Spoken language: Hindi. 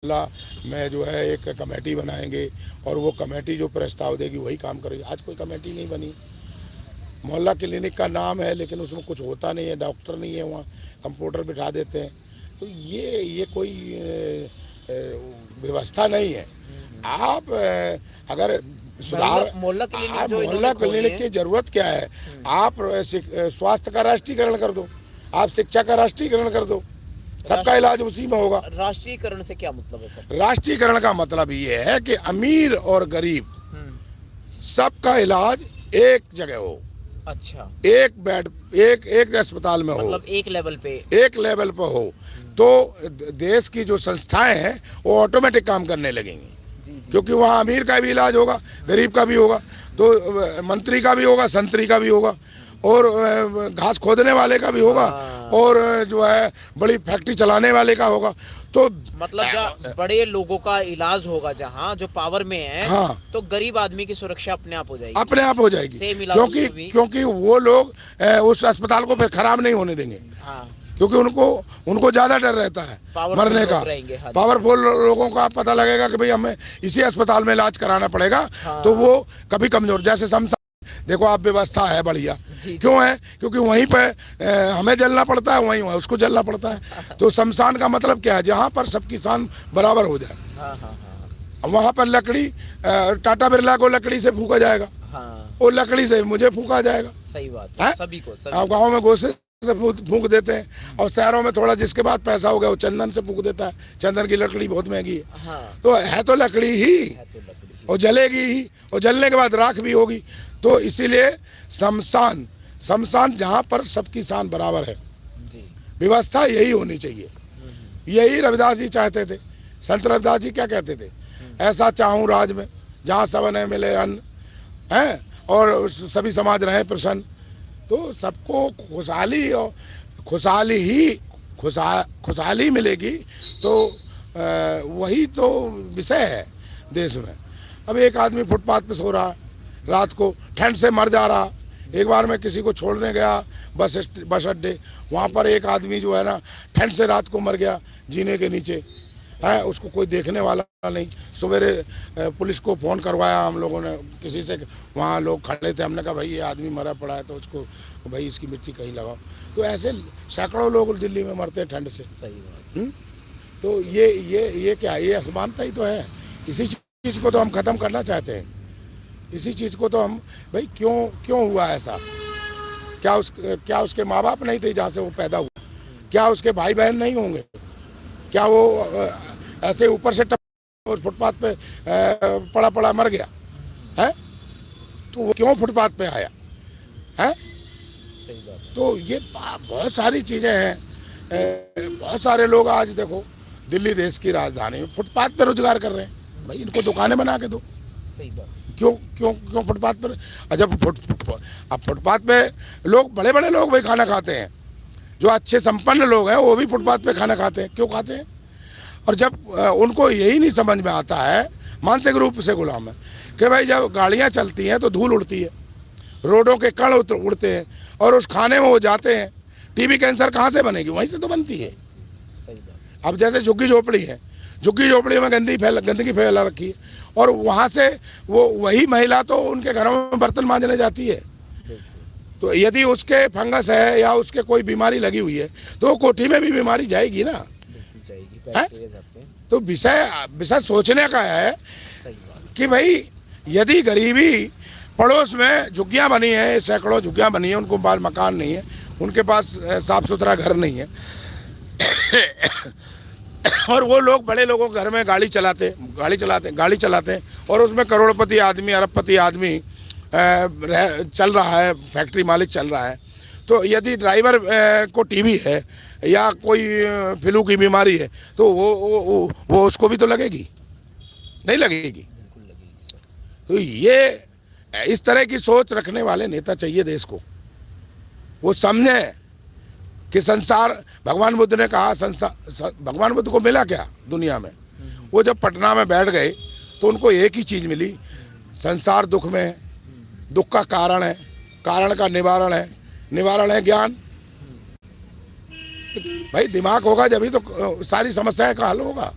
में जो है एक कमेटी बनाएंगे और वो कमेटी जो प्रस्ताव देगी वही काम करेगी। आज कोई कमेटी नहीं बनी। मोहल्ला क्लिनिक का नाम है लेकिन उसमें कुछ होता नहीं है, डॉक्टर नहीं है, वहाँ कंप्यूटर बिठा देते हैं। तो ये कोई व्यवस्था नहीं है। आप अगर सुधार मोहल्ला क्लिनिक की जरूरत क्या है? आप स्वास्थ्य का राष्ट्रीयकरण कर दो, आप शिक्षा का राष्ट्रीयकरण कर दो, सबका इलाज उसी में होगा। राष्ट्रीयकरण से क्या मतलब है सर? राष्ट्रीयकरण का मतलब ये है कि अमीर और गरीब सबका इलाज एक जगह हो। अच्छा, एक बेड एक अस्पताल में मतलब हो, एक लेवल पे हो, तो देश की जो संस्थाएं हैं वो ऑटोमेटिक काम करने लगेंगी। क्योंकि वहाँ अमीर का भी इलाज होगा, गरीब का भी होगा, तो मंत्री का भी होगा, संतरी का भी होगा, और घास खोदने वाले का भी होगा, और जो है बड़ी फैक्ट्री चलाने वाले का होगा। तो मतलब जहाँ बड़े लोगों का इलाज होगा, जहाँ जो पावर में है, हाँ, तो गरीब आदमी की सुरक्षा अपने आप हो जाएगी, क्योंकि वो लोग उस अस्पताल को फिर खराब नहीं होने देंगे। हाँ, क्योंकि उनको ज्यादा डर रहता है मरने का। पावरफुल लोगों का पता लगेगा कि भाई हमें इसी अस्पताल में इलाज कराना पड़ेगा। हाँ। तो वो कभी कमजोर, जैसे शमशान देखो आप, व्यवस्था है बढ़िया। क्यों है? क्योंकि वहीं पे हमें जलना पड़ता है, वहीं उसको जलना पड़ता है। तो शमशान का मतलब क्या है? जहाँ पर सबकी शान बराबर हो जाए। वहाँ पर लकड़ी, टाटा बिरला को लकड़ी से फूका जाएगा, और लकड़ी से मुझे फूका जाएगा। सही बात है, सभी को। आप गाँव में गोसे से फूंक देते हैं, और शहरों में थोड़ा जिसके पास पैसा हो गया वो चंदन से फूंक देता है। चंदन की लकड़ी बहुत महंगी है। हाँ। तो है तो लकड़ी ही, और जलेगी ही, और जलने के बाद राख भी होगी। तो इसीलिए शमशान जहाँ पर सबकी शान बराबर है, व्यवस्था यही होनी चाहिए। यही रविदास जी चाहते थे। संत रविदास जी क्या कहते थे? ऐसा चाहूँ राज में जहाँ सबने मिले अन्न है, और सभी समाज रहे प्रसन्न। तो सबको खुशहाली मिलेगी। तो वही तो विषय है देश में। अब एक आदमी फुटपाथ पे सो रहा है, रात को ठंड से मर जा रहा। एक बार मैं किसी को छोड़ने गया बस अड्डे, वहाँ पर एक आदमी जो है ना ठंड से रात को मर गया जीने के नीचे है। उसको कोई देखने वाला नहीं। सवेरे पुलिस को फ़ोन करवाया हम लोगों ने किसी से, वहाँ लोग खड़े थे। हमने कहा भाई ये आदमी मरा पड़ा है, तो उसको भाई इसकी मिट्टी कहीं लगाओ। तो ऐसे सैकड़ों लोग दिल्ली में मरते हैं ठंड से। सही बात। तो ये क्या, ये असमानता ही तो है। इसी चीज़ को तो हम ख़त्म करना चाहते हैं। इसी चीज़ को तो हम, भाई क्यों हुआ ऐसा? क्या उसके माँ बाप नहीं थे जहाँ से वो पैदा हुआ? क्या उसके भाई बहन नहीं होंगे? क्या वो ऐसे ऊपर से फुटपाथ पे पड़ा मर गया है? तो वो क्यों फुटपाथ पे आया है? सही बात। तो ये बहुत सारी चीज़ें हैं। बहुत सारे लोग आज देखो दिल्ली देश की राजधानी में फुटपाथ पे रोजगार कर रहे हैं। भाई इनको दुकानें बना के दो। सही बात। क्यों फुटपाथ पर? जब अब फुटपाथ पे लोग, बड़े बड़े लोग भी खाना खाते हैं, जो अच्छे संपन्न लोग हैं वो भी फुटपाथ पे खाना खाते हैं। क्यों खाते हैं? और जब उनको यही नहीं समझ में आता है, मानसिक रूप से गुलाम है, कि भाई जब गाड़ियाँ चलती हैं तो धूल उड़ती है, रोडों के कण उड़ते हैं, और उस खाने में वो जाते हैं। टीबी कैंसर कहाँ से बनेगी? वहीं से तो बनती है। सही बात। अब जैसे झुग्गी झोपड़ी है, झुग्गी झोपड़ी में गंदगी फैला रखी है, और वहाँ से वही महिला तो उनके घरों में बर्तन मांजने जाती है। तो यदि उसके फंगस है या उसके कोई बीमारी लगी हुई है तो कोठी में भी बीमारी जाएगी ना। तो विषय सोचने का है कि भाई यदि गरीबी, पड़ोस में झुग्गियाँ बनी हैं, सैकड़ों झुग्गियाँ बनी हैं, उनको पास मकान नहीं है, उनके पास साफ सुथरा घर नहीं है और वो लोग बड़े लोगों के घर में गाड़ी चलाते हैं, और उसमें करोड़पति आदमी, अरबपति आदमी चल रहा है, फैक्ट्री मालिक चल रहा है। तो यदि ड्राइवर को टीबी है या कोई फ्लू की बीमारी है तो वो उसको भी तो लगेगी, नहीं लगेगी? तो ये इस तरह की सोच रखने वाले नेता चाहिए देश को। वो समझे कि संसार, भगवान बुद्ध ने कहा, भगवान बुद्ध को मिला क्या दुनिया में? वो जब पटना में बैठ गए तो उनको एक ही चीज़ मिली, संसार दुख में है, दुख का कारण है, कारण का निवारण है, निवारण है ज्ञान। भाई दिमाग होगा जब ही तो सारी समस्याएं का हल होगा।